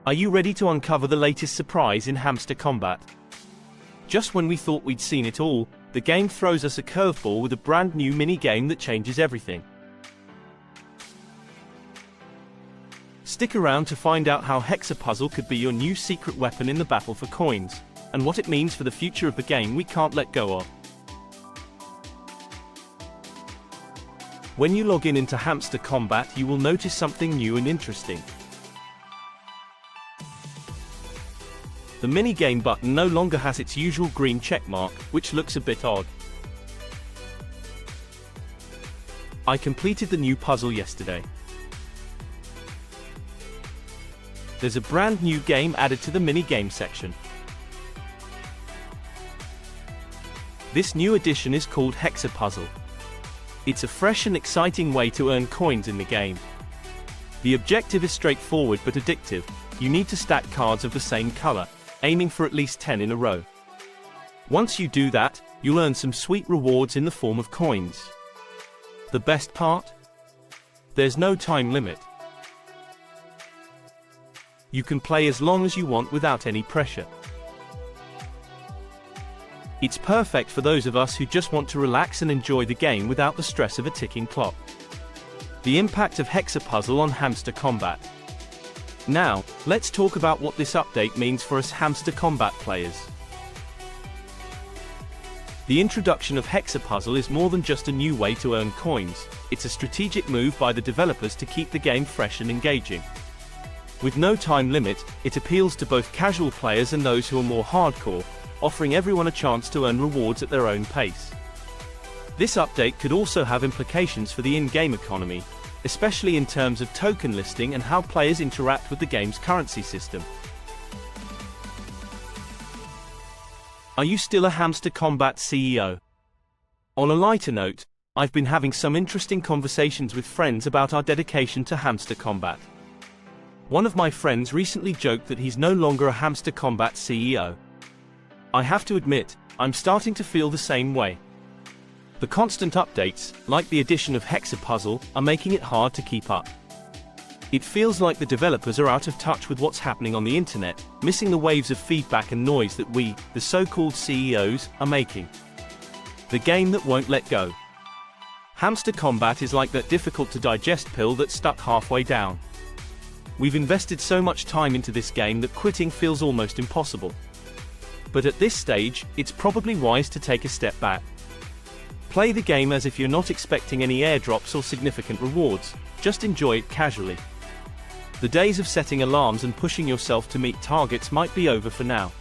Are you ready to uncover the latest surprise in Hamster Kombat? Just when we thought we'd seen it all, the game throws us a curveball with a brand new mini-game that changes everything. Stick around to find out how Hexa Puzzle could be your new secret weapon in the battle for coins, and what it means for the future of the game we can't let go of. When you log into Hamster Kombat, you will notice something new and interesting. The mini-game button no longer has its usual green checkmark, which looks a bit odd. I completed the new puzzle yesterday. There's a brand new game added to the mini-game section. This new addition is called Hexa Puzzle. It's a fresh and exciting way to earn coins in the game. The objective is straightforward but addictive. You need to stack cards of the same color, aiming for at least 10 in a row. Once you do that, you'll earn some sweet rewards in the form of coins. The best part? There's no time limit. You can play as long as you want without any pressure. It's perfect for those of us who just want to relax and enjoy the game without the stress of a ticking clock. The impact of Hexa Puzzle on Hamster Kombat. Now, let's talk about what this update means for us Hamster Kombat players. The introduction of Hexa Puzzle is more than just a new way to earn coins. It's a strategic move by the developers to keep the game fresh and engaging. With no time limit, it appeals to both casual players and those who are more hardcore, offering everyone a chance to earn rewards at their own pace. This update could also have implications for the in-game economy, especially in terms of token listing and how players interact with the game's currency system. Are you still a Hamster Kombat CEO? On a lighter note, I've been having some interesting conversations with friends about our dedication to Hamster Kombat. One of my friends recently joked that he's no longer a Hamster Kombat CEO. I have to admit, I'm starting to feel the same way. The constant updates, like the addition of Hexa Puzzle, are making it hard to keep up. It feels like the developers are out of touch with what's happening on the internet, missing the waves of feedback and noise that we, the so-called CEOs, are making. The game that won't let go. Hamster Kombat is like that difficult-to-digest pill that's stuck halfway down. We've invested so much time into this game that quitting feels almost impossible. But at this stage, it's probably wise to take a step back. Play the game as if you're not expecting any airdrops or significant rewards, just enjoy it casually. The days of setting alarms and pushing yourself to meet targets might be over for now.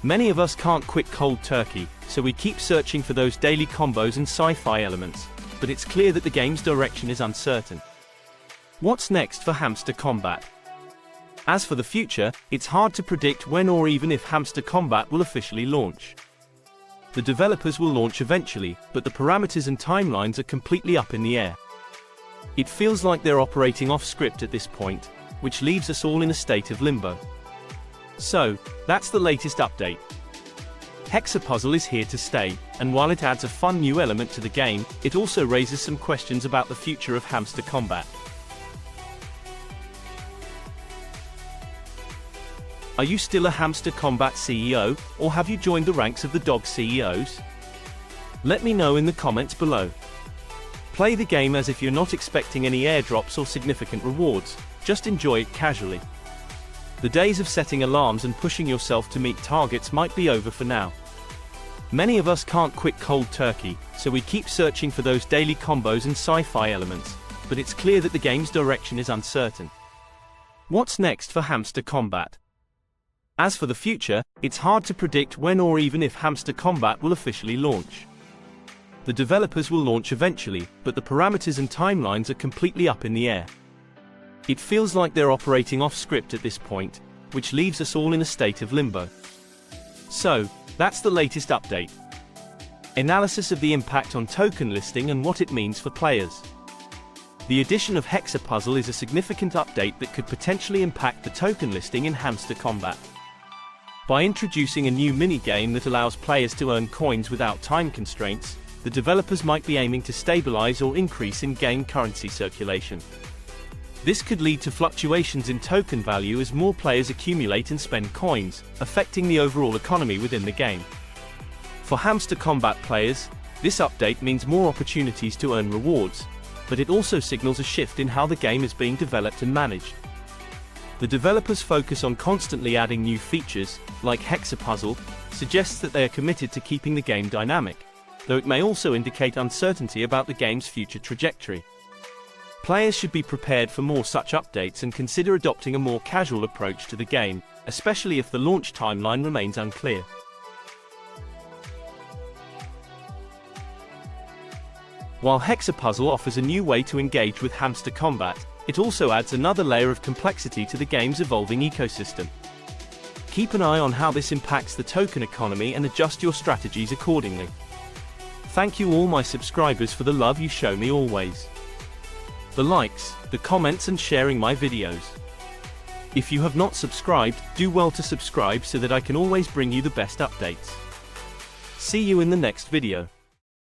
Many of us can't quit cold turkey, so we keep searching for those daily combos and sci-fi elements, but it's clear that the game's direction is uncertain. What's next for Hamster Kombat? As for the future, it's hard to predict when or even if Hamster Kombat will officially launch. The developers will launch eventually, but the parameters and timelines are completely up in the air. It feels like they're operating off script at this point, which leaves us all in a state of limbo. So, that's the latest update. Hexa Puzzle is here to stay, and while it adds a fun new element to the game, it also raises some questions about the future of Hamster Kombat. Are you still a Hamster Kombat CEO, or have you joined the ranks of the dog CEOs? Let me know in the comments below. Play the game as if you're not expecting any airdrops or significant rewards, just enjoy it casually. The days of setting alarms and pushing yourself to meet targets might be over for now. Many of us can't quit cold turkey, so we keep searching for those daily combos and sci-fi elements, but it's clear that the game's direction is uncertain. What's next for Hamster Kombat? As for the future, it's hard to predict when or even if Hamster Kombat will officially launch. The developers will launch eventually, but the parameters and timelines are completely up in the air. It feels like they're operating off script at this point, which leaves us all in a state of limbo. So, that's the latest update. Analysis of the impact on token listing and what it means for players. The addition of Hexa Puzzle is a significant update that could potentially impact the token listing in Hamster Kombat. By introducing a new mini-game that allows players to earn coins without time constraints, the developers might be aiming to stabilize or increase in-game currency circulation. This could lead to fluctuations in token value as more players accumulate and spend coins, affecting the overall economy within the game. For Hamster Kombat players, this update means more opportunities to earn rewards, but it also signals a shift in how the game is being developed and managed. The developers' focus on constantly adding new features, like Hexa Puzzle, suggests that they are committed to keeping the game dynamic, though it may also indicate uncertainty about the game's future trajectory. Players should be prepared for more such updates and consider adopting a more casual approach to the game, especially if the launch timeline remains unclear. While Hexa Puzzle offers a new way to engage with Hamster Kombat, it also adds another layer of complexity to the game's evolving ecosystem. Keep an eye on how this impacts the token economy and adjust your strategies accordingly. Thank you all my subscribers for the love you show me always. The likes, the comments and sharing my videos. If you have not subscribed, do well to subscribe so that I can always bring you the best updates. See you in the next video.